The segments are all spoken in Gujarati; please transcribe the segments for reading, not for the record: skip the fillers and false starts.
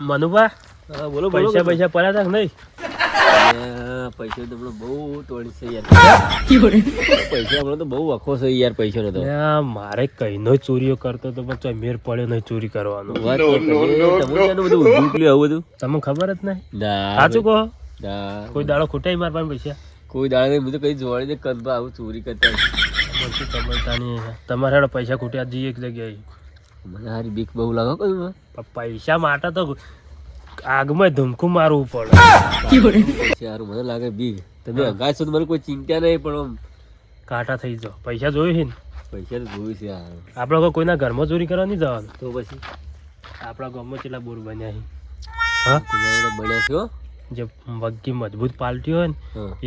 મનુભા બોલો પૈસા પડ્યા હતા કે નહીં? પૈસા તો બહુ તોડી છે યાર. પૈસા હમણાં તો બહુ વખો છે યાર પૈસા નો તો. મારે કઈનો ચોરીઓ કરતો તો પણ મેર પડ્યો નહીં ચોરી કરવાનો. તમને ખબર જ નહીં? સાચું કહો. કોઈ દાડો ખૂટાઈ માર પાસે પૈસા? કોઈ દાડે નહીં, બધું કઈ જોડે કરવા આવું ચોરી કરતા. તમારે પૈસા ખૂટ્યા જઈએ એક જગ્યાએ. મને હારી બીક બહુ લાગે. પૈસા માટે તો આગમાં ધૂમકું મારવું પડે. યાર મને લાગે બીક. તમે અગાશો તો મને કોઈ ચિંતા નહીં, પણ આમ કાંટા થઈ જાઓ. પૈસા જોયું છે ને? પૈસા તો જોયું છે યાર. આપણે કોઈના ઘરમાં ચોરી કરવા નહીં જવાનું. તો પછી આપણા ગામમાં કેટલા બોર બન્યા છે. તમારા બન્યા છો જે વગી મજબૂત પાલટી હોય ને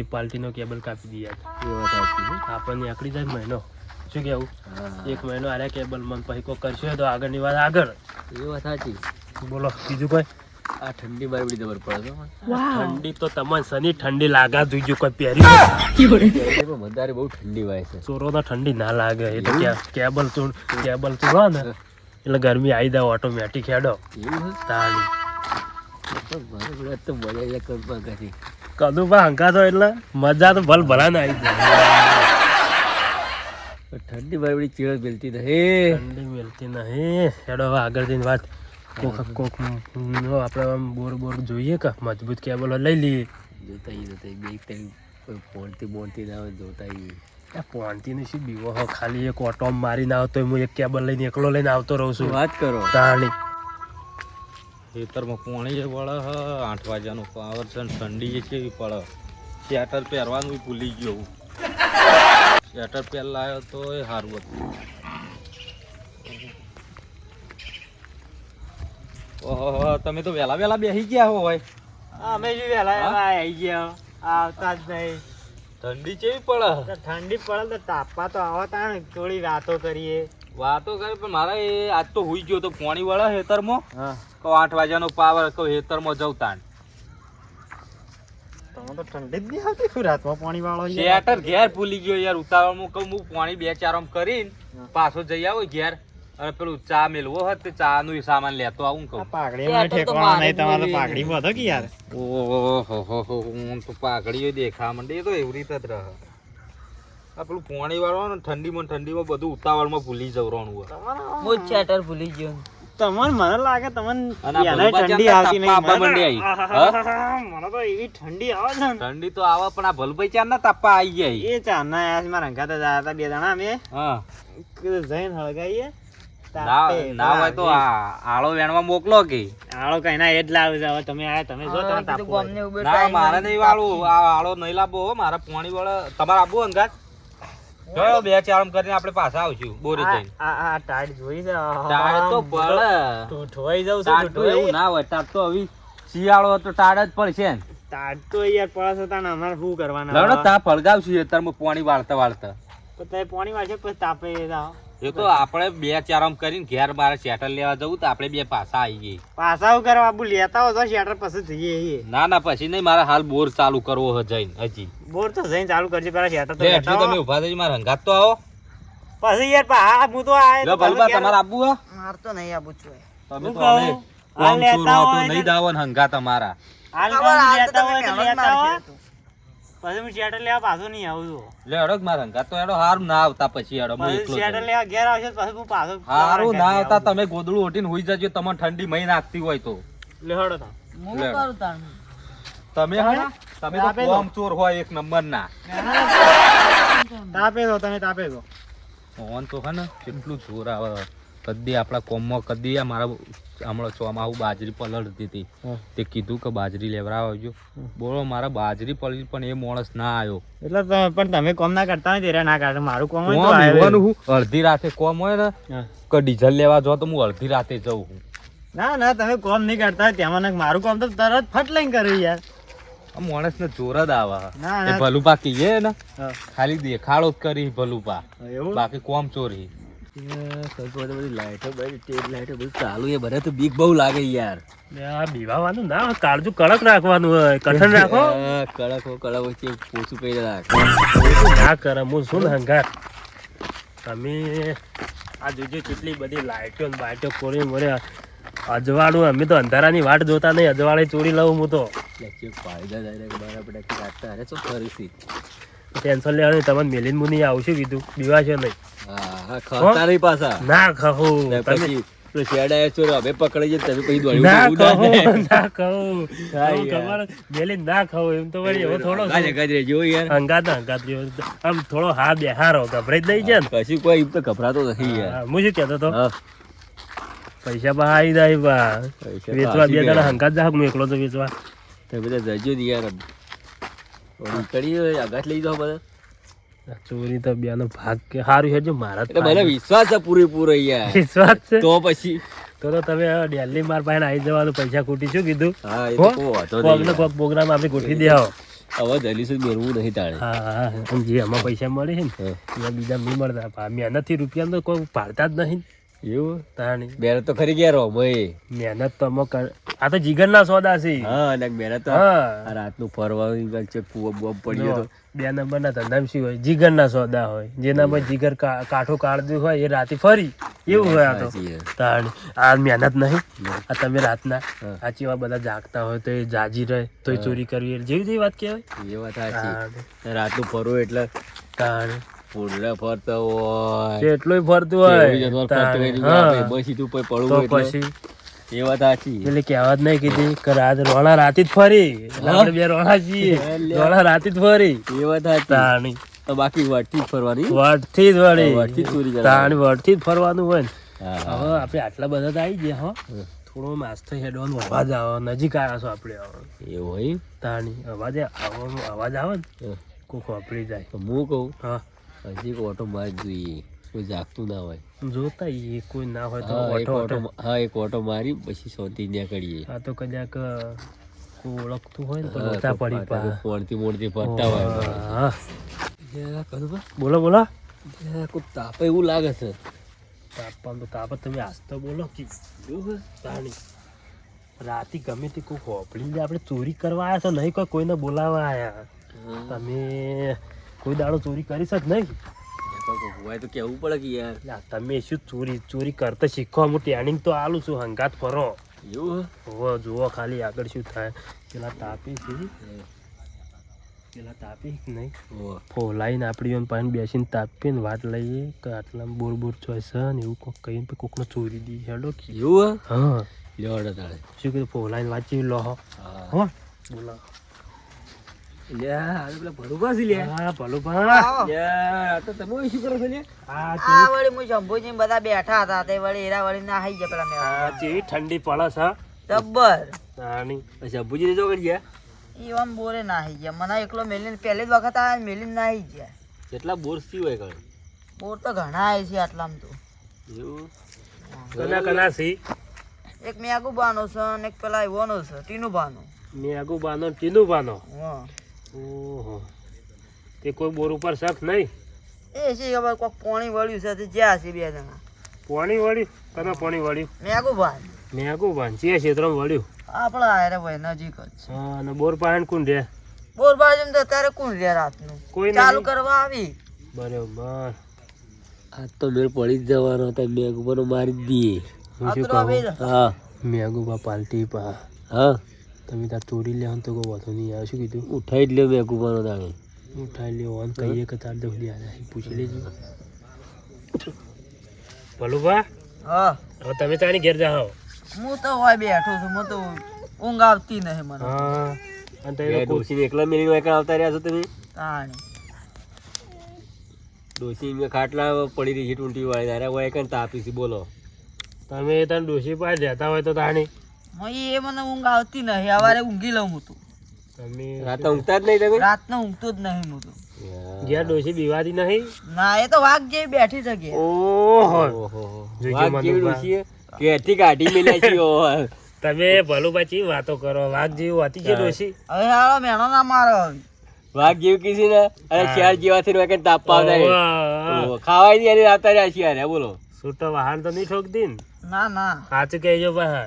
એ પાલટીનો કેબલ કાપી દઈએ. આપણને આકડી જાય મહિનો. શું કેવું? એક મહિનો આર્યા કેબલ મને પછી કોઈ કરશો તો આગળની વાત આગળ. એ વાત સાચી. બોલો બીજું કોઈ? આ ઠંડી બાર બધી જબર પડે. ઠંડી તો તમને શની ઠંડી લાગા જોઈજો કોઈ પહેરી. વધારે બહુ ઠંડી વાય છે. ચોરો તો ઠંડી ના લાગે. એ તો કેબલ ચૂડો ને એટલે ગરમી આવી જાય ઓટોમેટિક હેડો. એવું તાણી તો મજા કદું પા હંકા તો એટલે મજા તો ભલ ભલા ને આવી જાય. ઠંડી બાર બધી ચીડ મિલતી નહીં. ઠંડી મિલતી નહીં. હેડો હવે આગળ જઈને વાત. કોક આપણે આમ બોર જોઈએ કે મજબૂત કેબલ લઈ લઈએ. જોતા બે કોઈ પોણતી બોણતી ના જોતા. પોણતીની શું બીવો હો, ખાલી એક ઓટો મારીને આવતો હું એક કેબલ લઈને એકલો લઈને આવતો રહું છું. વાત કરો તાણી ખેતરમાં પાણી જે પડે હ 8 વાગ્યાનો પાવર છે. ઠંડી જે કેવી પડે. સ્વેટર પહેરવાનું ભૂલી ગયો હું. સ્વેટર પહેલા આવ્યો તો એ સારું હતું. ઓહો, તમે તો વહેલા બેસી ગયા હો હોય. અમે જ વહેલા આવી ગયા. આવતા જ નહીં. ઠંડી કેવી પડે. ઠંડી પડે તો તાપવા તો આવતા ને થોડી વાતો કરીએ. વાતો કરે પણ મારે એ આજ તો હુઈ ગયો તો પાણી વાળા ખેતરમાં. કહો 8 વાગ્યાનો પાવર કહો ખેતરમાં જવું તાણ. તમે તો ઠંડી જ નહીં આવતી રાતમાં પાણી વાળો. સ્વેટર ઘેર ભૂલી ગયો યાર. ઉતાવળમાં કહું હું પાણી 2-4 આમ કરીને પાછો જઈ આવો ઘેર. અને પેલું ચા મેલવો હોત તે ચા નું સામાન લેતો આવું કહું. પાઘડી મને ઠેકવાનો નહીં. તમારે પાઘડી બધો કે યાર. ઓહો હું તો પાઘડીઓ દેખા મંડે. એ તો એવી રીતે જ રહે. આ પેલું પાણી વાળવાનું ઠંડીમાં બધું ઉતાવળમાં ભૂલી જવરાનું હોય. હું સ્વેટર ભૂલી ગયો. તમને મને લાગે તમને ઠંડી આવતી નહીં. મને તો એવી ઠંડી આવે છે. ઠંડી તો આવે પણ આ ભલભાઈ ચાર ના તાપા આવી જાય. એ ચાર ના આયા મારા રંગા તો જતા 2 જણા અમે જઈને હળગાઈએ. ના હોય તો આળો વેણવા મોકલો કે. આળો કઈ ના એ જ લાવે છે. હવે તમે આયા તમે જો તમે તાપો. ના મારે નહીં વાળું. આ આળો નહીં લાવવો. મારા પાણી વાળા તમારે આપવું અંગાત. જોયો 2-4 આમ કરીને આપણે પાછા આવશું બોરી જઈને. આ ટાઈટ જોઈ છે. ટાળ તો પડે. ઠોઠવાઈ જાવ ટાળ તો એવું ના હોય. ટાળ તો હવે શિયાળો તો ટાળ જ પડશે ને. ટાઈટ તો યાર પડે છે. અમારે શું કરવાના? લડો તા ફળગાવશું ખેતરમાં પાણી વાળતા. તમે પાણી વાળશે પછી તાપે એ તો આપણે 2-4 આમ કરીને ઘેર મારે શેટર લેવા જવું તો આપણે 2 પાછા આવી જઈએ. પાછા કરવા આબુ લેતા હો તો શેટર પછી જઈએ. ના પછી નહીં. મારે હાલ બોર ચાલુ કરવો હ જઈને હજી. બોર તો જઈને ચાલુ કરજે પેલા શેટર તો લેજો. તમે ઉભા થઈ મારા હંગાત તો આવો પછી યાર હા હું તો આય લો ભલબા તમારે આબુ હ. માર તો નહીં આબુ છું. તમે તો અમે કોમ સુરો તો નહીં દાવન હંગાત અમારા. હાલ લેતા હોય તો લેતા હોય. પછી હું શેટર લેવા પાછો નહીં આવું છું. લે હેડો મારા હંગાત તો હેડો હારું ના આવતા પછી હેડો હું એકલો શેટર લેવા ઘેર આવશે પછી હું પાછો હારું ના આવતા. તમે ગોદડું ઓઢીને હોઈ જજો. તમને ઠંડી મહી નાખતી હોય તો લેહડો તો તમે તમે તો કોમ ચોર હોય એક નંબર ના. તાપે દો તમે તાપે દો. ફોન તો હે ને કેટલું જોર આવે. કદી આપણા કોમમાં કદી આ મારા હમણાં ચોમાહુ બાજરી પલળતી હતી. તે કીધું કે બાજરી લેવડાવ આવજો. બોલો મારા બાજરી પલળી પણ એ માણસ ના આવ્યો. એટલે પણ તમે કોમ ના કરતા હોય ત્યારે ના કાઢે. મારું કોમ હોય તો અડધી રાતે કોમ હોય ને કે ડીઝલ લેવા જો તો હું અડધી રાતે જઉં છું. ના તમે કોમ નહીં કરતા હોય તેમાં મારું કોમ તો તરત ફટ લઈને કર્યું યાર. માણસ ને જોર જ આવે. ભલુપા કહીએ ને ખાલી દેખાડો જ કરી ભલુપા. બાકી કોમ ચોરી. લાઈટો બધું ચાલુ એ બધા તો બીક બહુ લાગે યાર. બીવાનું ના કાળજુ કડક રાખવાનું હોય. કઠણ રાખો. કડક પોચું કરી રાખ. ના કરે હું શું હંગાત. તમે આ જોજો કેટલી બધી લાઈટો ને બાઈટો કોરી મોરે અજવાળું. અમે તો અંધારાની વાટ જોતા નહીં, અજવાળે ચોરી લઉં હું તો. ટેન્શન લેવાનું, તમને મેલીન મુની આવશું કીધું, બીવાશો નહીં. ના કહું ના કહું ખબર મેલીન ના કહું એમ તો વળી એવો થોડો હંગાત આમ થોડો હા બેહારો ગભરાઈ જ નહીં છે ને. કશું કોઈ તો ગભરાતો નથી યાર. હું શું કહેતો હતો, પૈસા બહાર આવી જાય બા વેચવા 2 જણા હંગાત જા, હું એકલો તો વેચવા. તમે બધા જજો ને યાર, કરી આઘાત લઈ જાઓ બધા. ચોરી તો બેનો ભાગ કે સારું છે. જો મારા એટલે મને વિશ્વાસ છે પૂરેપૂરો યાર. વિશ્વાસ છે તો પછી તો તમે દિલ્હી માર પાસે આવી જવાનું, પૈસા ખૂટી શું કીધું. હા એ તો કોઈ વાંધો નહીં. કોક પ્રોગ્રામ આપણે ગોઠવી દે આવો. હવે દલીશું મેળવું નહીં તાણે. હા હા અને જે આમાં પૈસા મળે છે ને એમાં બીજા નહીં મળતા. મહેનત થી રૂપિયા તો કોઈ પાડતા જ નહીં. એવું તાણી મહેનત તો ખરી ગયા રહો ભાઈ. મહેનત તો આ તો જીગર ના સોદા છે. હા અને મહેનત તો હા રાતનું ફરવાનું કૂવો બોબ પડ્યો તો 2 નંબરના ધંધામાં શું હોય, જીગર ના સોદા હોય. જેનામાં જીગર કાઠું કાઢતું હોય એ રાતે ફરી એવું હોય. આ તો તાણી આ મહેનત નહીં. આ તમે રાતના સાચી વાત બધા જાગતા હોય તો એ જાજી રહે તો એ ચોરી કરવી જેવી જેવી વાત કહેવાય. એ વાત સાચી. રાતનું ફરવું એટલે તાણી ફૂંડલા ફરતા હોય એટલું ફરતું હોય બસી તું પડવું તો એટલે પછી એ વાત સાચી. એટલે કહેવત નહીં કીધી કે રાત રોણા રાતે જ ફરી. આપણે 2 રોણા છીએ, રોણા રાતે જ ફરી. એ વાત સાચી. તાણી તો બાકી વાટથી જ ફરવાની. વટથી જ વળી વટથી જ ચોરી કરવાની. તાણી વટથી જ ફરવાનું હોય ને. હા હવે આપણે આટલા બધા તો આવી ગયા હો, થોડો માસ્તો હેડવાનો અવાજ આવે, નજીક આવ્યા છો આપણે. એવું હોય તાણી અવાજ આવે ને કોક વાપરી જાય. તો હું કહું હા હજી એક ઓટો માર જોઈએ, કોઈ જાગતું ના હોય. જોતા એ કોઈ ના હોય તો હા એક ઓટો ઓટો હા એક ઓટો મારી પછી સોટી ત્યાં કરીએ. આ તો કદાચ કોઈ ઓળખતું હોય ને તો લોચા પડી પા. મોડતી મોડતી ફરતા હોય. હા યા કરું બા. બોલો બોલો. કોઈ તાપ એવું લાગે છે. તાપમાં તો તાપ તમે આજ તો બોલો કે તાણી રાતે ગમે તે કોઈ હોપડી જાય આપણે ચોરી કરવા આવ્યા છો નહીં, કોઈ કોઈને બોલાવવા આવ્યા. તમે કોઈ દાડો ચોરી કરી શક નહીં. હોય તો કેવું પડે કે યાર. લા, તમે શું ચોરી કરતા શીખો. હું ટ્રેનિંગ તો આલું છું, હંગાત ફરો. એવું હવે જુઓ ખાલી આગળ શું થાય. પેલા તાપી છે નહીં ફોલાઈને આપણી એમ પાણી બેસીને તાપીને વાત લઈએ કે આટલા બોર બોર ચોઈસ ને એવું કોક કહીને પછી કોકને ચોરી દી હેડો કે એવું હા લેવડે તારે શું કીધું ફોલાઈને વાંચી લો હો. હો બોલો લ્યા પેલા ભડુભા છે લ્યા. હા ભલુભા લ્યા તો તમે શું કરો છો લ્યા. આ આ વળી હું શંભુજી બધા બેઠા હતા તે વળી એરા વળી ના આવી ગયા પેલા મેં જેવી ઠંડી પડે છે જબ્બર. તાણી પછી અબુજી ને જો કરી ગયા. ઈ આમ બોરે ના આવી ગયા. મને એકલો મેલીને પહેલી જ વખત આ મેલીને ના આવી ગયા. કેટલા બોર સી હોય કણ. બોર તો ઘણા આવે છે આટલામાં તો. એવું કના કના સી એક મેગુ બાનો છે અને એક પેલા એવોનો છે ટીનુ બાનો. મેગુ બાનો ટીનું બાનો. હા ઓહો તે કોઈ બોર ઉપર શક નહીં. એ છે ખબર કોક પાણી વળ્યું છે તે જ્યાં છે 2 જણા. પોણી વળ્યું કના પોણી વળ્યું મેગુ બાન મેગુ બાન છે ક્ષેત્રમાં વળ્યું. આપણા આરે ભાઈ નજીક જ છે. હા અને બોર પાણી કોણ રે બોર બાજુ તો અત્યારે કોણ રે રાતનું કોઈ ચાલુ નહીં. કરવા આવી. બરોબર આ તો મેળ પડી જ જવાનો હતો. મેઘ બનો મારી જ દઈએ. હું આ શું તો આવી કહું જા. હા મેગુબા પાલટી પા હા તમે તાર ચોરી લેવાનું તો કોઈ વાંધો નહીં આવે. શું કીધું ઉઠાઈ જ લ્યો મેઘ બનો તાણે. ઉઠાઈ લેવો અને કહીએ કે તાર દોડી આ પૂછી લેજો. ભલુભા હા હવે તમે તારી ઘેર જાઓ. હું તો હોય બેઠો છું. મને તો ઊંઘ આવતી નહીં મને. હા અને બે તમે ડોશી એકલા મેળી વાયકા આવતા રહ્યા છો તમે. તાણી ડોશી એમને ખાટલા પડી રહી છે ટૂંટી વાળી તારે વાયકા તાપી છે બોલો. તમે તને ડોશી પાસે રહેતા હોય તો તાણી એ મને ઊંઘ આવતી નહીં. સવારે ઊંઘી લઉં હું તો. તમે રાતે ઊંઘતા જ નહીં તમે. રાતનો ઊંઘતો જ નહીં હું તો. ઘેર ડોશી બીવાતી નહીં. ના એ તો વાઘ જેવી બેઠી છે ઘેર. ઓહો ઓહો જોજો વાઘ કેવી મનુભા. ડોશી કેથી કાઢી મેલ્યા છે ઓહો. તમે ભલુભા ચી વાતો કરો. વાઘ જેવી વાતી છે ડોશી. હવે હાલો મેણો ના મારો. વાઘ જેવી કીધી ને અને શિયાળ જેવા થઈને વાયકા તાપવા આવતા રહે. ઓહો. ઓહો, ખાવાય નહીં એને આવતા રહ્યા શિયાળ બોલો. છૂટો વાહન તો નહીં ઠોકતી ને. ના ના સાચું કહેજો બા.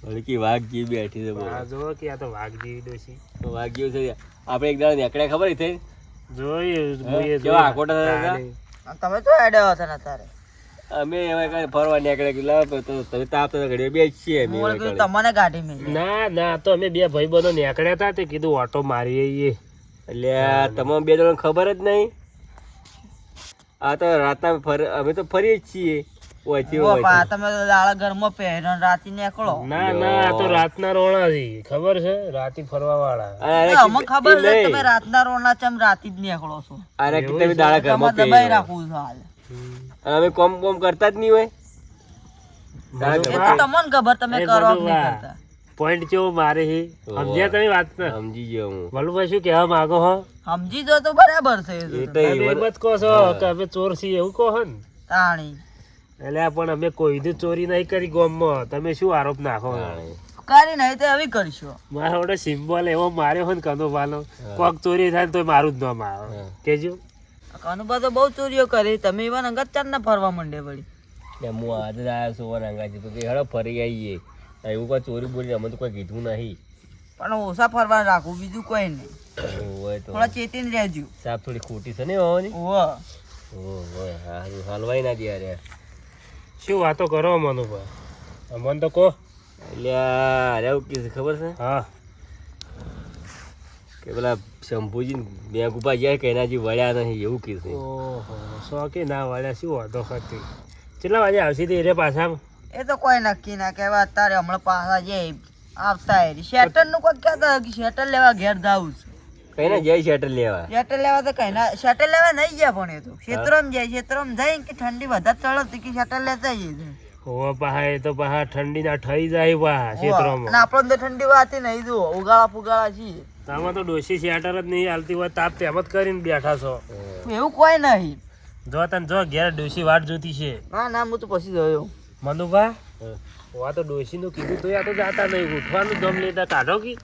વળી વાઘ જેવી બેઠી છે બોલો. આ જો કે આ તો વાઘ જેવી ડોશી. વાઘ જેવું છે. આપણે એક દાડો નીકળ્યા ખબર થઈ જોયું કેવા આકોટા હતા? તમે તો હેડ્યા હતા ને તારે. અમે હવે કાંઈ ફરવા નીકળ્યા કે લાવ તો તમે તાપ તો ઘડીએ બેસીએ અમે મોળ હવે કીધું કાંઈ. તમને ગાડી મેલી. ના ના આ તો અમે બે ભાઈબંધો નીકળ્યા હતા તે કીધું ઓટો મારી આવીએ. એટલે આ તમામ બે જણ ખબર જ નહીં. આ તો રાતના અમે તો ફરીએ જ છીએ ઓછી ઓ પા તમે તો દાડા ઘરમાં પહેરો ને રાતી નીકળો. ના ના આ તો રાતના રોણા છે ખબર છે રાતી ફરવા વાળા. અમને ખબર છે તમે રાતના રોના ચમ રાતી જ નીકળો છો. અરે તમે દાડા ઘરમાં તમારે દબાઈ રાખવું છે હાલ. અને અમે કોમ કરતા જ નહીં હોય. એ તો તમને ખબર તમે કરો કે નહીં કરતા. પોઈન્ટ કેવો મારે છે સમજ્યા તમે વાત ને? સમજી ગયો હું. વલ્લુભાઈ શું કહેવા માંગો હો? સમજી જો તો બરાબર છે એ તો. એ તો તમે ઈ એમ જ કહો છો કે અમે ચોર છીએ એવું કહો ને? તાણી એટલે આ પણ અમે કોઈ ચોરી નહીં કરી ગામમાં. તમે શું આરોપ નાખો? કરી નહીં તો હવે કરશો. મારો વડે સિમ્બોલ એવો માર્યો હોય ને કનોભાનો કોક ચોરી થાય ને તો મારું જ નામ આવે કેજો. કનુભા તો બહુ ચોરીઓ કરી તમે એવા અંગત ચાર ના ફરવા માંડે વળી. એટલે હું આજે જ આવ્યો છું રંગાજી તો કે હેડો ફરી આવીએ. એવું કોઈ ચોરી બોરી અમે તો કોઈ કીધું નહીં. પણ ઓછા ફરવા રાખવું બીજું કોઈ નહીં. હોય તો થોડા ચેતીને રહેજો. સાપ થોડી ખોટી છે ને હોવાની. ઓહ ઓય હારું હલવાઈ ના દે યાર. શું વાતો કરો મનુભાઈ? અમન તો કહો. એટલે અરે એવું કીધું ખબર છે હા કે પેલા શંભુજી મેં ગુપા જાય કે એનાજી વળ્યા નહીં એવું કીધું. ઓહો શોખી ના વાળ્યા શું વાતો કરતી. કેટલા વાગે આવશે તે રે પાછા? એ તો કોઈ નક્કી ના કહેવાય અત્યારે હમણાં પાછા જે આવતા શેટર નું કોઈ કહેતા કે શેટર લેવા ઘેર જાવું છે. કઈ ના જાય શેટર લેવા. શેટર લેવા તો કઈ ના શેટર લેવા નહીં ગયા પણ એ તો ક્ષેત્રમાં જાય ક્ષેત્રમાં જાય કે ઠંડી વધારે ચડે કે શેટર લેતા જઈએ. હોવા પાહા એ તો પાહા ઠંડી ના ઠઈ જાય પાહા ક્ષેત્રોમાં. આપણને તો ઠંડી વાતી નહીં જો ઉગાળા ફુગાળા છીએ. આમાં તો ડોશી શેટર જ નહીં હાલતી હોય તાપ તેમ જ કરીને બેઠા છો. એવું કોઈ નહીં. જો તને જો ઘેર ડોશી વાટ જોતી છે. ના ના હું તો પછી જોયો. મનુભા વા તો ડોશી નું કીધું તો આ તો જાતા નહીં ઉઠવાનું દમ લેતા કાઢો કી.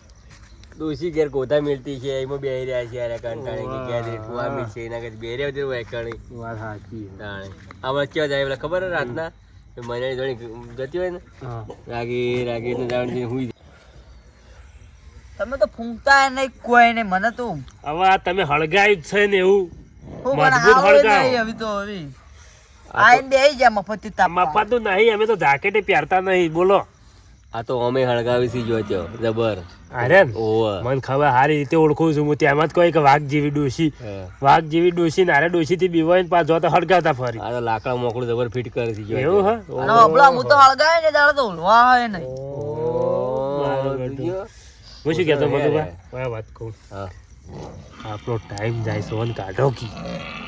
ડોસી ઘેર ગોતા મિલતી છે એમાં બેહી રહ્યા છે યાર કંટાળી કે ઘેર એટલું આ મિલ છે એના કઈ બે રહ્યા બધું વેકણી વાત સાચી. તાણે આમાં કેવા જાય પેલા ખબર હે રાતના મને જોણી જતી હોય ને રાગી રાગી ને જાણ હુઈ. તમે તો ફૂંકતા નહીં કોઈ નહીં મને તો હવે આ તમે હળગાયું જ છે ને એવું હું પણ મજબૂત આવો હળગાવો. નહીં હવે તો હવે આઈને બેહી જા મફતી તાપમાં. મફત નહીં અમે તો જાકેટે પહેરતા નહીં બોલો. આ તો અમે હળગાવી સી જોતો જબર. અરે ઓવ મને ખબર સારી રીતે ઓળખું છું હું તેમાં જ કોઈ કે વાઘ જેવી ડોશી વાઘ જેવી ડોશી નારે ડોશી થી બીવાય પાછ જો તો હળગાતા ફરી. આ તો લાકડા મોકળું જબર ફિટ કરી સી જોતો. એવું અને હબળા હું તો હળગાય ને દાડો તો ઉલવા હોય નહીં. હું શું કહેતો મધુભાઈ વાત કહું હા આપણો ટાઈમ જાય સોન કાઢો કી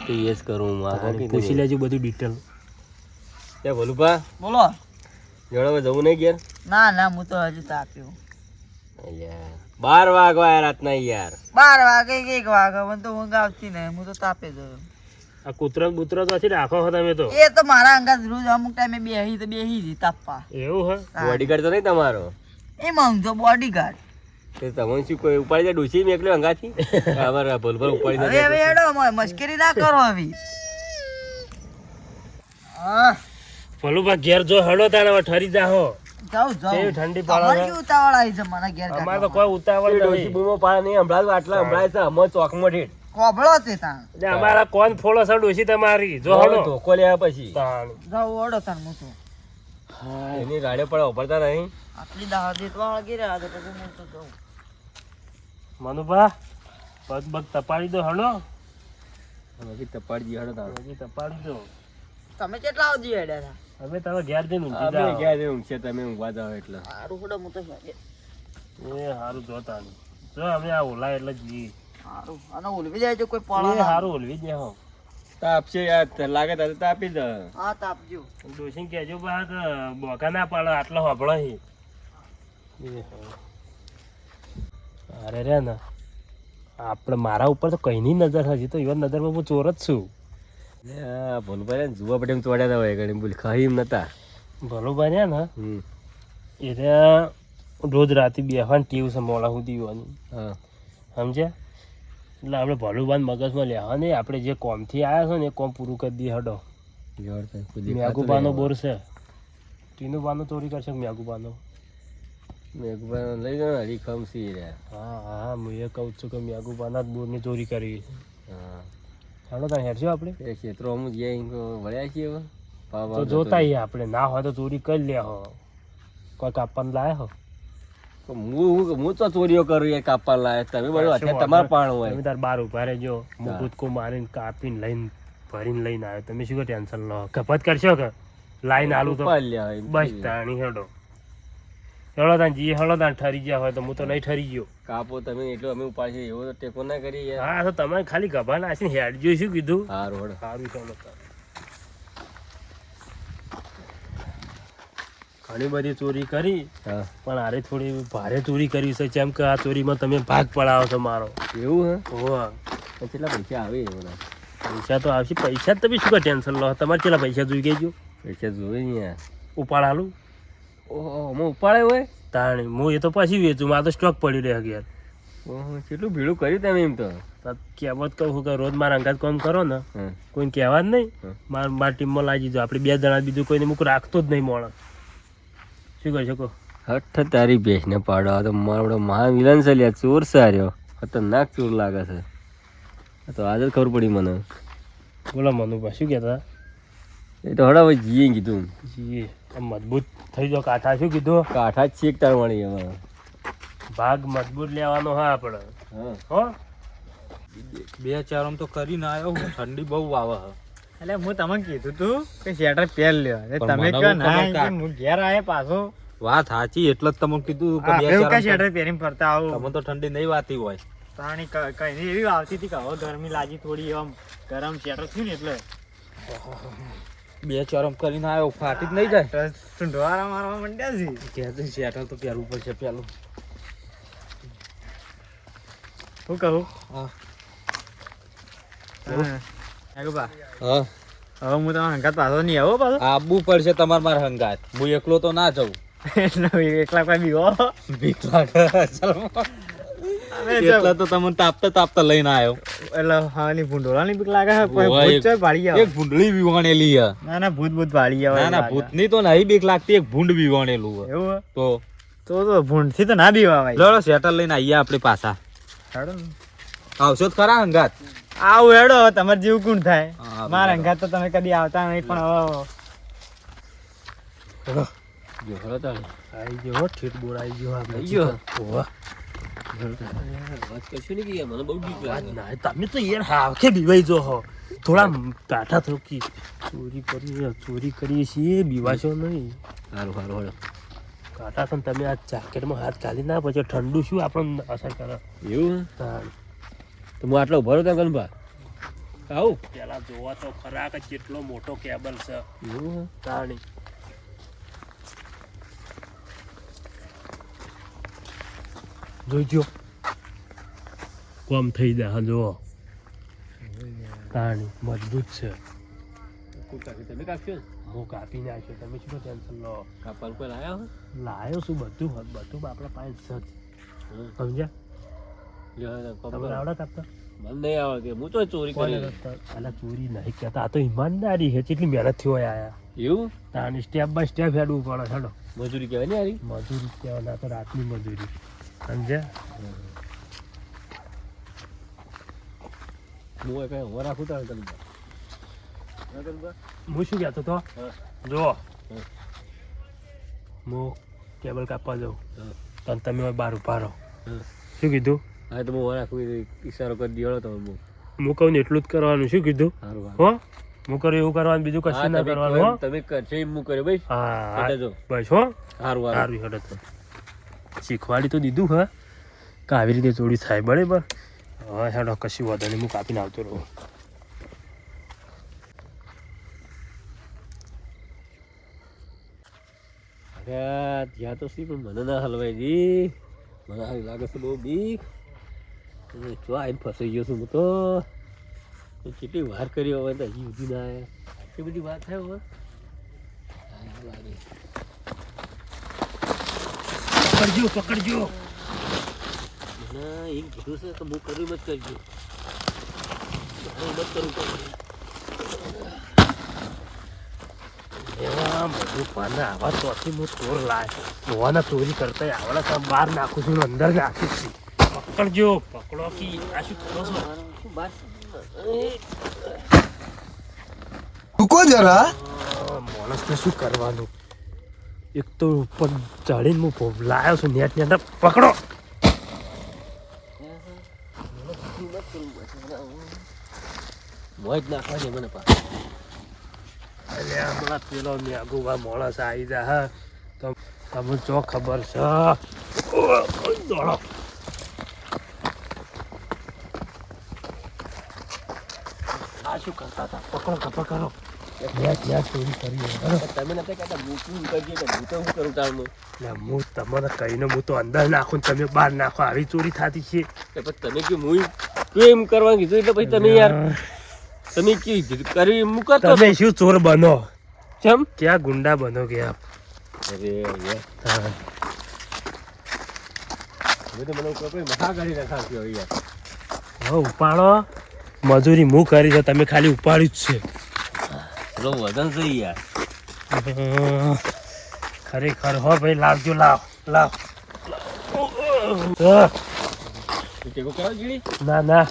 તો એ જ કરું હું. પૂછી લેજો બધું ડિટેલ. ત્યાં ભલુભા બોલો. જોડે જવું નહીં ઘેર? ના ના હું તો હજુ તાપ્યો. 12 વાગવા રાતના યાર. 12 વાગે કે 1 વાગે મને તો ઊંઘ આવતી નહીં હું તો તાપે જોયો. આ કૂતરો બુતરો તો રાખો છો તમે તો? એ તો મારા અંગાત રોજ અમુક ટાઈમે બેહી રી તાપવા. એવું હે? બોડીગાર્ડ તો નહીં તમારો? એ માંગજો બોડીગાર્ડ. તે તમને શું કોઈ ઉપાડી જાય ડોસી મેકલ્યો અંગાથી? અમારા ભલભલ ઉપાડી હવે હવે જાય. હેડો મસ્કરી ના કરો હવે. હા ભલુભા ઘેર જો હડો તારે હવે ઠરી જાહો. જાઉં જાઉં. કેવી ઠંડી પડે તમારી છે? કેવી ઉતાવળ આવી છે મારા ઘેર અમારે તો કાઢવા? કોઈ ઉતાવળ ડોસી નહીં. બૂમો પાડે નહીં સંભળાતું આટલા સંભળાય છે અમે ચોકમાં ઠેઠ. કોબળો તે તાણ. એટલે અમારા કોણ ફોડો છે ડોશી તમારી જો હડો ધોકો લેવા પછી તાણ. જાઉં ઓડો તાણ હું તો. એની ગાડીઓ પડે વાપરતા નહીં. આટલી દાળ દેતવા વાગી રહ્યા તો પછી હું તો જાઉં. મનુભા પગ બગ તપાડી દો હડો. હવે તપાડી જઈએ, હળો તાણ. હજી તપાડી દો. તમે કેટલા સુધી હેડ્યા હતા? હવે તમે ઘેર જઈને ઊંઘી અમે જાઓ. ગયા છે ઊંઘશે તમે ઊંઘવા જાઓ એટલે. સારું હેડો હું તો હેડે. એ હારું જોતા નહીં. જો અમે આ ઓલા એટલે જઈએ. સારું અને ઓલવી જાય જો કોઈ એ પડો ના. હારું ઓલવી દે હો. તાપશે યાર લાગે તારે તાપી દે. હા તાપજો. ડોશીને કહેજો બા કે બોકા ના પાડે આટલો હોબળો હી. અરે રે ને આપણે મારા ઉપર તો કઈની નજર હજી તો એવા નજરમાં હું ચોર જ છું. ભોલભાઈ જુવા પટેલ ચોડ્યા હતા હોય ઘણી બોલ ખાઈ એમ નતા. ભલુભાઈ રહ્યા ને હમ એને રોજ રાતે બેહવાની ટેવ છે મોડા સુધી હોવાની હા સમજ્યા. એટલે આપણે ભલુભાઈ મગજમાં લેવાની આપણે જે કોમથી આવ્યા છો ને એ કોમ પૂરું કરી દઈએ હડો. મેઘુબાનો બોર છે ટીનુબાનો ચોરી કરશે કે મેઘુબાનો? મેઘભાઈ લઈ ગયો હરી ખમસી રહ્યા. હા હા હું એ કહું છું કે મેઘુબાના જ બોરની ચોરી કરી. હા ચાલો ત્યાં હેરજો આપણે. એ ક્ષેત્રો અમુક ગયા વળ્યા છીએ હવે તો જોતા આવીએ આપણે, ના હોય તો ચોરી કરી લે હો, કોઈ કાપવાનું લાયા હો. હું તો ચોરીઓ કરું એ કાપવા લાયક, તમે બધું અત્યારે તમારા પાણ હોય. તમે તાર બાર ઉભા રહેજો, હું કૂદકો મારીને કાપીને લઈને ભરીને લઈને આવ્યો, તમે શું ટેન્શન લો, કપત કરશો કે લાઈન આલું તો બસ તાણી હેડો. હેડો તાન જી, હેડો તાન ઠરી ગયા હોય તો હું તો નહીં ઠરી ગયો. કાપો તમે એટલું અમે ઉપાડશે, એવો તો ટેકો ના કરી યાર. હા તો તમે ખાલી ગભા નાખીને હેડજો, શું કીધું? સારું હેડો. સારું ચાલો. ઘણી બધી ચોરી કરી, પણ આરે થોડી ભારે ચોરી કરી છે, જેમ કે આ ચોરીમાં તમે ભાગ પડાવો છો મારો. એવું હે? હોવા કેટલા પૈસા આવે બધા? પૈસા તો આવશે, પૈસા તમે શું ટેન્શન લો, તમારે કેટલા પૈસા જોઈ ગઈ? પૈસા જોવે ને યાર. ઉપાડ હાલું? ઓહો, હું ઉપાડે હોય તાણી હું એ તો પછી વેચું, મારે તો સ્ટોક પડી રહે યાર. ઓહો, કેટલું ભીડું કર્યું તમે એમ તો. કહેવત કહું કે રોજ મારા અંગાત કામ કરો ને, કોઈને કહેવા જ નહીં, મારી ટીમમાં લાગી જાઓ. આપણે 2 જણા, બીજું કોઈને મૂક રાખતો જ નહીં માણસ. શું કરી શકો? હઠ તારી ભેંસને પાડવા તો મારો મહા વિલન છે લ્યા, ચોર સાર્યો, ખતરનાક ચોર લાગે છે. તો આજે જ ખબર પડી મને. બોલો મનુભા, શું કહેતા? એ તો હડા ભાઈ જીએ કીધું. જીએ મજબૂત થઈ જાઓ કાંઠા, શું કીધું? કાંઠા જ છે તાર મળી એમાં. ભાગ મજબૂત લેવાનો હા આપણે. હો 2-4 આમ તો કરીને આવ્યો હું, ઠંડી બહુ આવે છે. એટલે હું તમને કીધું તું કે સ્વેટર પહેર લ્યો, તમે કહો ના કે હું ઘેર આવે પાછો. વાત સાચી, એટલે જ તમને કીધું કે એવું કઈ સ્વેટર પહેરીને ફરતા આવું. તમને તો ઠંડી નહીં વાતી હોય. તાણી કઈ એવી આવતી હતી કે હવે ગરમી લાગી થોડી, આમ ગરમ સ્વેટર થયું ને એટલે 2-4 આમ કરીને આવ્યો, ફાટી જ નહીં જાય. ઢોરા મારવા માંડ્યા છે. કે સ્વેટર તો પહેરવું પડશે પેલું. હું કહું? હા હા હા, હવે હું તમારા હંગાત પાછો નહીં આવો પાછો. આવવું પડશે તમારે મારા હંગાત, હું એકલો તો ના જાઉં. એકલા કોઈ બીવો બીક લાગે. એટલા તો તમને તાપતા તાપતા લઈને આવ્યો. એટલે હાની ભૂંડોળાની બીક લાગે છે, કોઈ ભૂત છે ભાળી આવે. એક ભૂંડળી બીવાણેલી છે. ના ના ભૂત ભાળી આવે. ના ના ભૂતની તો નહીં બીક લાગતી, એક ભૂંડ બીવાણેલું છે. એવું તો ભૂંડથી તો ના બીવાવાય. લડો સેટર લઈને આવીએ આપણે પાછા. હેડો ને. આવશો જ ખરા હંગાત? આવું હેડો, તમારે જેવું કોણ થાય. હા, મારા હંગાત તો તમે કદી આવતા નહીં, પણ હવે જો હળો તારે આવી ગયો હો, ઠેઠ બોર આવી ગયો આપણે. આવી ગયો? હોવા વાત કરશું ને કે યાર, મને બહુ બીક લાગે. ના તમે તો યાર હાવખે બીવાઈ જો હો, થોડા કાંઠા થોકી ચોરી કરીએ છીએ, બીવાશો નહીં. સારું સારું હળો. કાંઠા તો તમે આ જાકેટમાં હાથ કાઢી ના, પછી ઠંડુ શું આપણને અસર કરે. એવું તાણ તો હું આટલો ઉભો રહ્યો ત્યાં ગણભા આવું પેલા જોવા તો ખરા કે કેટલો મોટો કેબલ છે. એવું તાણી જોઈજો કોમ થઈ જાય જો. તાણી મજબૂત છે. તમે કાપશો ને? હું કાપી નાખ્યો, તમે શું ટેન્શન લો. કાપવાનું કોઈ લાયા હોય? લાયો શું, બધું બધું આપણા પાસે છે જ. સમજ્યા? તમે આવડે કાપતા? મને નહીં આવે કે હું તો ચોરી કરી. અલા ચોરી નહીં કહેતા, આ તો ઈમાનદારી છે, કેટલી મહેનત થી હોય આયા. એવું તાણી સ્ટેપ બાય સ્ટેપ હેડવું પડે. હેડો મજૂરી કહેવાય ને યારી. મજૂરી કહેવાય, ના તો રાતની મજૂરી. સમજ્યા? હું કઈ ઉભો રાખું તારે તમે હું શું કહેતો તો, જો હું કેબલ કાપવા જાઉં તો તમે બહાર ઉભા રહો. શું કીધું? હા તો હું ઉભો રાખું, ઈશારો કરી દીધો તમે. હું કહું ને એટલું જ કરવાનું. શું કીધું? સારું હો હું કરું એવું કરવાનું, બીજું કશું ના કરવાનું. હો તમે કરશો એમ હું કર્યો ભાઈ. હા એટલે જો. બસ હો સારું સારું હેડો. તો શીખવાડી તો દીધું હા કે આવી રીતે ચોરી થાય, બરાબર. હા હેડો, કશું વાંધો નહીં, હું કાપીને આવતો રહું. ત્યાં તો સી પણ મને ના હલવાય જી, મને હારી લાગે છે બહુ બીક. જો આવીને ફસાઈ ગયો છું હું તો. કેટલી વાર કરી હવે તો હજી સુધી ના આવ્યા. એટલી બધી વાત થાય હવે. પકડજો પકડજો. મને એમ કીધું છે કે હું કર્યું મત કરજો. મત કરું એવા બધું પાને આવા ચોથી હું ચોર લાય મોવાના ચોરી કરતા આવડે તો બહાર નાખું છું, અંદર નાખીશ. પકડજો પકડો કી. આ શું કરો છો? શું બાર रुको जरा માણસને શું કરવાનું? એક તો ઉપર ચડીને હું લાવ્યો છું નેટ નેટ પકડો. મોજ નાખવા દે મને પાછું. એટલે હમણાં પેલો મેઘુભા માણસ આવી જા હા તો તમને ચો ખબર છે. દોડો. આ શું કરતા હતા? પકડો કપા કરો. નેટ ચોરી કરી તમે નથી કહેતા મૂકવું કરજે તો હું તો શું કરું તારમાં? હું તમને કહીને હું તો અંદર નાખું ને તમે બહાર નાખો. આવી ચોરી થતી છે. તો પછી તમે કે હું કેમ કરવાનું કીધું એટલે પછી તમે યાર તમે કે કરી મૂકો તો તમે શું ચોર બનો? કેમ? ક્યાં ગુંડા બનો કે આપ? અરે યાર હા. હવે તો મને કોઈ મહા કરી નાખાશે હવે યાર. હવે ઉપાડો. મજૂરી હું કરી છે તમે ખાલી ઉપાડ્યું જ છે. પેલો વજન છે યાર. ખરેખર હો ભાઈ લાવજો. લાવ લાવ. ટેકો કરો જીડી. ના ના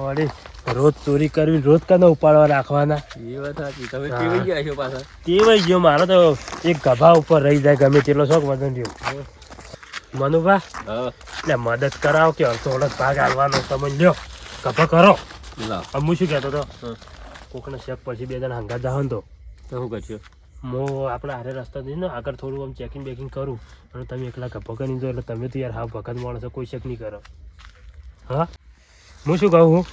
વળી રોજ ચોરી કરવી રોજ કને ઉપાડવા રાખવાના? એ વાત સાચી. તમે કેવી ગયા છો પાછા? તેવાઈ ગયો મારો તો એક ગભા ઉપર રહી જાય ગમે તેટલો શોખ વજન રહ્યો. મનુભા હા એટલે મદદ કરાવો કે અડધો અડધ ભાગ આલવાનો સમજ લ્યો. ગભા કરો. લાવ. હું શું કહેતો હતો હા. કોકને શેક પછી 2 જણા હંગાત જાવ ને તો તો શું કરશો? હું આપણે હારે રસ્તા જઈને આગળ થોડું આમ ચેકિંગ બેકિંગ કરું અને તમે એકલા ગભા કરી દો એટલે તમે તો યાર હા ભગત માણસો કોઈ શક નહીં કરો. હા હું શું કહું?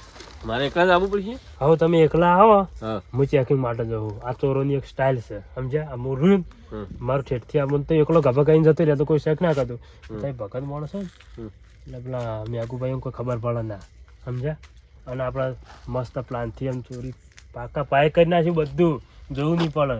મારે એકલા જ આવવું પડશે? હવે તમે એકલા આવો હા હું ચેકિંગ માટે જવું. આ ચોરોની એક સ્ટાઇલ છે સમજ્યા? આ મોરું મારું ઠેઠથી આમ તો એકલો ગભા કરીને જતો રહે તો કોઈ શક ના કરતું. તમે ભગત માણસો ને એટલે પેલા મેઘુભાઈ કોઈ ખબર પડે ના સમજ્યા? અને આપણા મસ્ત પ્લાનથી આમ ચોરી પાકા પાય કરી નાખ્યું બધું જોવું નહીં પડે.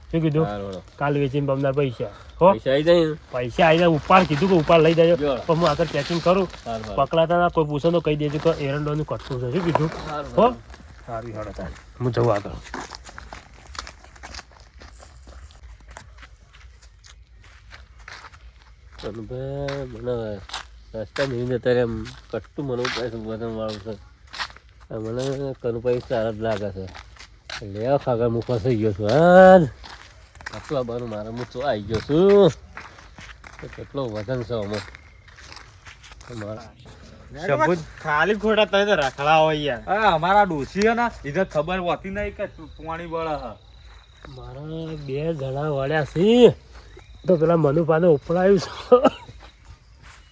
શું કીધું? સારું. કાલ વેચીને બમદાર પૈસા હો પૈસા આવી જાય ને? પૈસા આવી જાય. ઉપાડ કીધું કે ઉપાડ લઈ જાય જો. પણ હું આગળ ચેકિંગ કરું. સારું પકડાતા ના કોઈ પૂછો તો કહી દેજો કે એરંડોનું કટકું છે. શું કીધું? હો સારું હેડો તારે હું જવું આગળ. મને રસ્તા નહીં જતા રે એમ કટતું મને વજન વાળું છે. મને કનુભાઈ સારા જ લાગે છે. લે ખાગર હું ફસાઈ ગયો છું. હા કટું આવવાનું મારે હું તો આવી ગયો છું. કેટલો વજન છે અમારે. ખાલી ખોટા તમે તો રખડા હોય યાર. હા અમારા ડોસી હે ને એને ખબર હોતી નહીં કે પાણી બળે હ. મારા 2 જણા વળ્યા છે તો પેલા મનુભાને ઉપડાયું છે.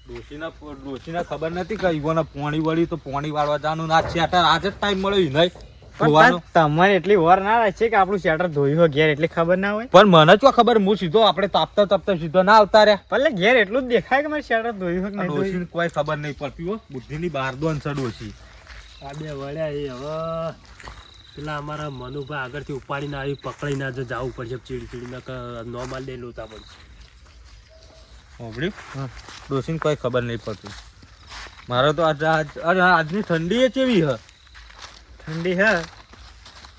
ડોસીને ખબર નથી કે ઈવોને પાણી વળી તો પાણી વાળવા જવાનું ના શેટર આજે જ ટાઈમ મળ્યો નહીં પણ તમારે એટલી વાર ના રહે છે કે આપણું શેટર ધોયું હોય ઘેર એટલી ખબર ના હોય. પણ મને શું ખબર હું સીધો આપણે તાપતા તાપતા સીધો ના આવતા રહ્યા. ભલે ઘેર એટલું જ દેખાય કે મારે શેટર ધોયું હોય કે નહીં ધોયું. ડોસીને કોઈ ખબર નહીં પડતી હો. બુદ્ધિની બહાર દોન છે ડોસી. આ 2 વળ્યા એ હવે પેલા અમારા મનુભા આગળથી ઉપાડીને આવી પકડી ના જવું પડશે. ચીડી નો માલ દે લોતા પડશે. ડોસીને કોઈ ખબર નહીં પડતી. મારે તો આજની ઠંડી એ કેવી હ. ઠંડી હે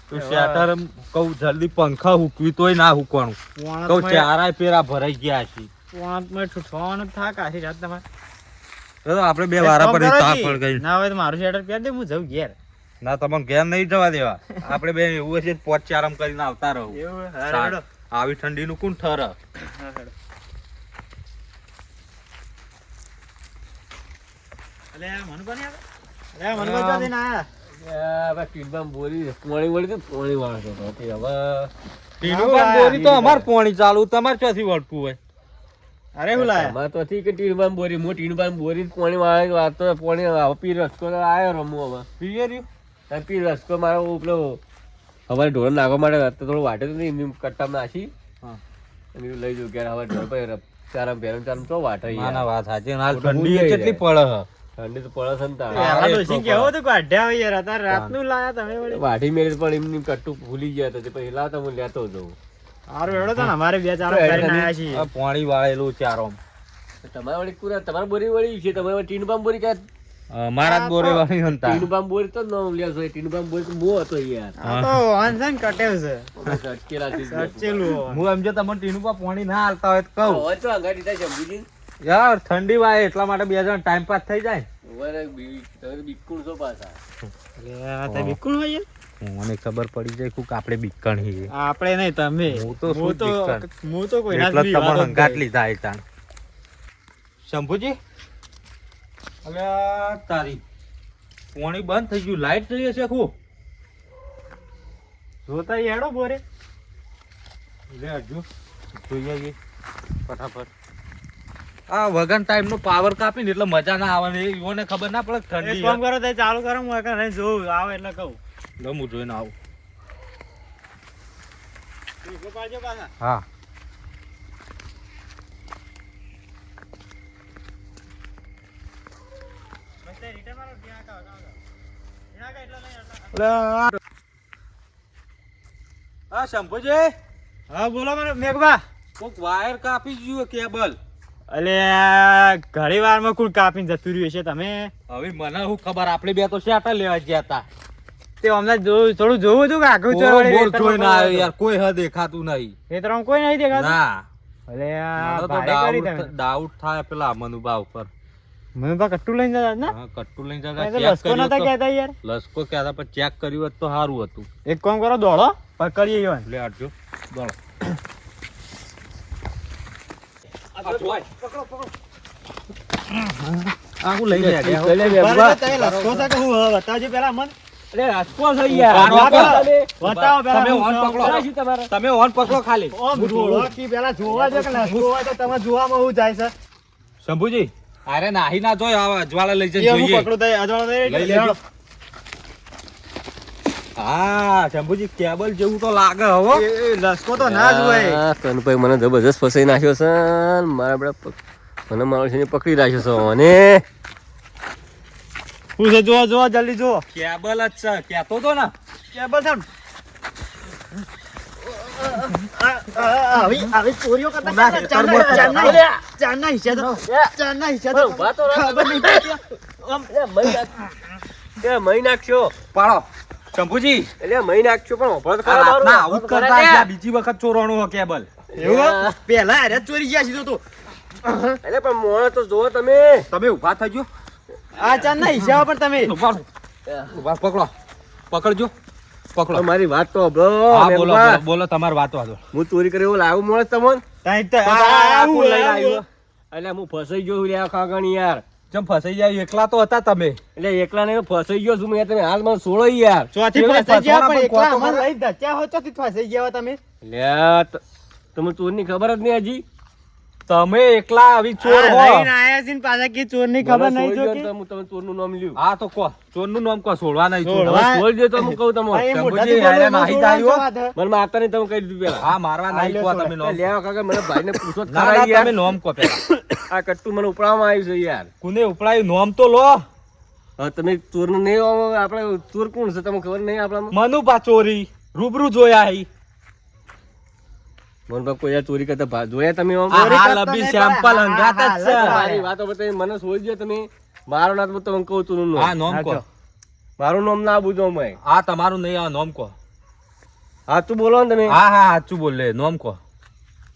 તો શેટર કહું જલ્દી પંખા હુકવી તોય ના હુકવાનું. કહું ચારાય પેરા ભરાઈ ગયા છે. ઠુઠવાનું થાક આશી રાત તમારે. તો આપણે 2 વારા પર તાપ પડ ગઈ. ના હોય તો મારું શેટર પહેર દે હું જઉં ઘેર. ના તમને ઘેર નહીં જવા દેવા. આપણે 2 એવું હશે પોચ આરામ કરીને આવતા રહું. એવું આવી ઠંડીનું કોણ ઠર. અલે મનુભા ને અલે મનુભા તો દેના આયા. ટીનમાં બોરી પાણી વળી તો પાણી વાળતો હતો. હવે ટીનું પણ બોરી તો અમાર પાણી ચાલુ તમારે ચોથી વળતું હોય. અરે હું લાયા અમારે તો કે ટીનમાં બોરી હું ટીનમાં બોરી પાણી વાળતો પાણી હવે પી રસકો આવ્યો રમું હવે પીએ રહ્યું પી રસકો મારો પેલો અમારે ઢોર નાખવા માટે થોડું વાટે તો નહીં કટ્ટામાં નાખી અને લઈ જવું ક્યારે હવે ઢોર ભાઈ ચારમ ચારમ તો વાટે. ના વાત સાચી. હાલ ઠંડી કેટલી પડે હ. ઠંડી તો પડે છે ને તારે. પેલા ડોશી કેવો તો કાઢ્યા હોય યાર. અત્યારે રાતનું લાયા તમે વળી. વાઢી મેળી પણ એમની કટ્ટું ભૂલી ગયા હતા પછી લાવતા હું લેતો જઉં. સારું હેડો તો ને અમારે 2 ચાર કરીને આયા છીએ. આ પાણી વાળેલું ચારોમ. તમારે વળી પૂરા તમારે બોરી વળી છે તમારે ટીન પામ બોરી ક્યાં મારા જ બોરે વાળી હતા. ટીન પામ બોરી તો ન લ્યો છો. ટીન પામ બોરી તો મો હતો યાર. આ તો વાંસન કટેવ છે. અટકેલા છે. સચેલું હું એમ જો તમને ટીનું પર પાણી ના હાલતા હોય તો કહું હવે તો અંગાડી થાય શંભુજી. યાર ઠંડી વાય એટલા માટે 2 જણ ટાઈમ પાસ થઈ જાય. તમે બિકુણ છો પાછા. અરે આ તો બિલકુલ હોય યાર. મને ખબર પડી જાય કે આપણે બીકણ છીએ. આપણે નહીં તમે. હું તો શું બીકણ? હું તો કોઈ એટલે જ તમારો હંગાત લીધા એ તાણ. શંભુજી અલ્યા તારી પાણી બંધ થઈ ગયું, લાઈટ જઈએ છે ખૂબ. જોતા હેડો બોરે. લે હજુ જોઈએ આવીએ ફટાફટ. આ વગન ટાઈમ નો પાવર કાપીને એટલે મજા ના આવે ને એઓને ખબર ના પડે એક ઠંડી. કામ કરો તે ચાલુ કરો હું એકવાર નહીં જોઉં આવે એટલે કહું. હું જોઈને આવું. ટીકો પાડજો પાછા. હા બસ તે રિટર્ન મારો ત્યાં કાવ ત્યાં એટલા નહીં એટલા. હા શંભુજી હા બોલો મને મેઘબા. કોક વાયર કાપી ગયું કેબલ. અલે ઘણી વારમાં કુલ કાપીને જતું રહ્યું છે તમે. હવે મને શું ખબર, આપણે બે તો શેટા લેવા ગયા હતા. તે હમણાં થોડું જોવું હતું કે આખું બોર જોઈને આવ્યો યાર, કોઈ હ દેખાતું નહીં. ખેતરમાં કોઈ નહીં દેખાતું. ના અલે મને તો ભારે કરી તમે. ડાઉટ થાય પેલા મનુભા ઉપર. મને બા કટ્ટુ લઈને જતા ને. હા, કટ્ટુ લઈને જતા એ તો check લસકો કર્યું નતા તો- કહેતા યાર. લસકો કહેતા પણ ચેક કર્યું હોત તો સારું હતું. એક કામ કરો દોડો પકડીએ ઈવન. લે આટજો દોડો. આ હું લઈ ગયા લસકો છે કે હું બતાવજો પેલા મન. અરે રાજકો છે યાર. બતાવો પેલા તમે હું ઓન છું. પકડો. શું તમારે? તમે ઓન પકડો ખાલી. ઓમ જોડો કે પેલા જોવા દે કે લસકો હોય તો તમે જોવામાં હું જાય છે. શંભુજી અરે નાહી ના જોય આવા અજવાળા લઈ જઈને એ હું જોઈએ. પકડું તો અજવાળો દે લઈ લેજો. હા શંભુજી કેબલ જેવું તો લાગે હવો. એ લસકો તો ના જ હોય. કનભાઈ મને જબરજસ્ત ફસાઈ નાખ્યો છે ને મારા બધા મને મારો છે પકડી રાખ્યો છે મને. હું છે જોવા જોવા જલ્દી જો. કેબલ જ છે કેતો તો ને. કેબલ છે. આવી ચોરીઓ કરતા ચારના હિસ્સા તો ચારના હિસ્સા તો ઉભા તો રહો. ખબર નહીં પડતી. મહી નાખશો પાડો શંભુજી. એટલે મહી નાખશો પણ ઉભો તો ખરો આ મારું. રાતના આવું જ કરતા હશે. આ બીજી વખત ચોરવાનું હો કેબલ. એવું પેલા અરે ચોરી ગયા સીધો તો એટલે પણ મોણો તો જોવો તમે. તમે ઊભા થજો. આ ચારના હિસ્સા પણ તમે ઊભા પકડો પકડજો પકડો. મારી વાત તો સાંભળો. હા બોલો મેમ્બર. બોલો બોલો તમારી વાતો વાતો. હું ચોરી કરી એવું લાવું મોણસ તમને. આવું લઈને આવ્યો એટલે હું ફસાઈ ગયો છું લ્યા ખાગણ યાર. જેમ ફસાઈ જાય એકલા તો હતા તમે. એટલે એકલા ને ફસાઈ ગયો છું મેં. તમે હાલ મને છોડો યાર. ચોથી એવું ફસાઈ ગયા પણ ફસવાના પણ એકલા કોતો અમને ખરા. લઈ ધચ્યા હો ચોથી ફસાઈ ગયા હો તમે. લ્યા તમે ચોરની ખબર જ નહીં હજી. તમે એકલા આવી ચોર હો. લઈને આયા છે ને પાછા કે ચોરની ખબર મને નહીં છોડી જો દ્યો કે ને તો હું તમે ચોરનું નામ લ્યું. હા તો કો ચોરનું નામ કો છોડવા નહીં છોડવા. છોડવા. છોડી દ્યો તો હું કહું તમને. આ એ શંભુજી, મોઢાથી યારે બોલવામાં નાહી છોડવાનું જાય હો. વાત હે. મને મારતા નહીં તમે કહી દીધું પેલા. હા મારવા નહીં કો તમે નામ. લ્યા કાકા મને ભાઈને પૂછો જ ના ખરા ના યાર. તમે નામ કો પેલા. આ કટ્ટુ મને ઉપડાવવામાં આવ્યું છે યાર. કોને ઉપડાયું નામ તો લો. હવે તમે ચોરનું નહીં આવો, આપણે ચોર કોણ છે તમને ખબર નહીં આપણામાં. મનુભા ચોરી રૂબરૂ જોયા હી. મને બાપ કોઈ યાર ચોરી કરતા જોયા તમે આમ? આ હાલ કરતા અભી નહીં, સેમ્પલ પણ અંગાત જ છે. હા, મારી વાતો બતાવી મને છોડી દો તમે. મારું નામ તમને કહું ચોરનું હા નામ. નામ કો. મારું નામ ના બુજો મેં. આ તમારું નહીં આ નામ કો. હા તું બોલો ને તમે. હા હા સાચું બોલે નામ કો.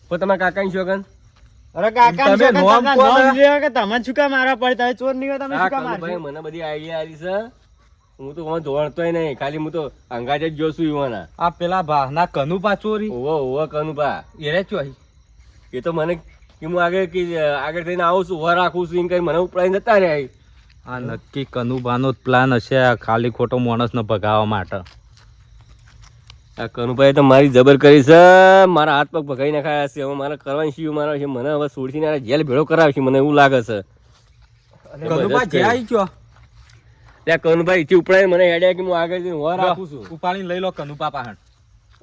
પણ તમારા કાકાની શોગન. અરે કાકા તમે નોમ કોને? કે તમે શું કામ મારવા પડતા ચોર નહીં હોય તમે હા શું કામ કનુભાઈ, મારશો? મને બધી આઈડિયા આવી છે. હું તો કોણ જોણતોય નહીં, ખાલી હું તો અંગાજ જ જોઉં છું ઈવાના. આ પેલા ભાના કનુભા ચોરી ઓવો ઓવો કનુભા. એરે ચોરી. એ તો મને કે હું આગળ થઈને આવું છું, ઉભા રાખું છું એમ કરી મને ઉપડાઈને જતા રહ્યા. આ નક્કી કનુભાનો જ પ્લાન હશે આ ખાલી ખોટો માણસને ભગાવવા માટે. આ કનુભાઈ તો મારી જબર કરી છે. મારા હાથ પગ ભગાઈ નાખાયા છે. હવે મારે કરવાની શી મારે છે? મને હવે છોડીને જેલ ભેળો કરાવે છે, મને એવું લાગે છે. કનુભા જે આવી ગયો ત્યાં કનુભાઈ થી ઉપડાઈને મને હેડ્યા કે હું આગળ જઈને ઉભા રાખું છું. ઉપાડીને લઈ લો કનુભા પાહણ.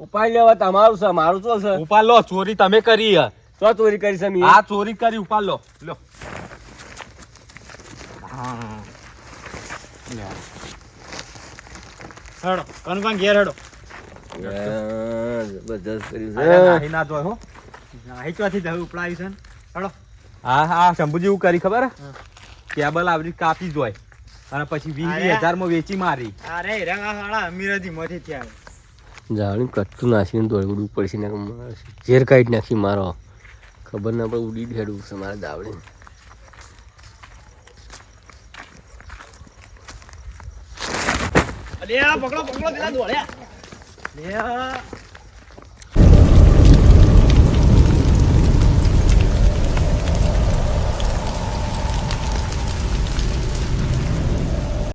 ઉપાડી લેવા તમારું છે, મારું શું છે? ઉપાડ લો ચોરી તમે કરી હે. તો ચોરી કરી છે મેં? આ ચોરી કરી ઉપાડ લો લો. હેડો કનભાઈ ઘેર હેડો. જબરજસ્ત કર્યું અરે છે. નાહી ના જોય હો. નાહી ચોથી જવું ઉપડાવી છે ને. હેડો હા હા શંભુજી એવું કરી ખબર હે? કેબલ આવડી કાપી જોય અને પછી 20,000 માં વેચી મારી. અરે રંગા હાડા અમીરાજી માંથી થયા. જાણી કટ્ટું નાખીને દોડવું પડશે ને ઝેર કાઢી નાખી મારો. ખબર ના પડે ઉડી ઢેડવું છે મારે દાવડી. અલ્યા પકડો પકડો પેલા દોડ્યા લે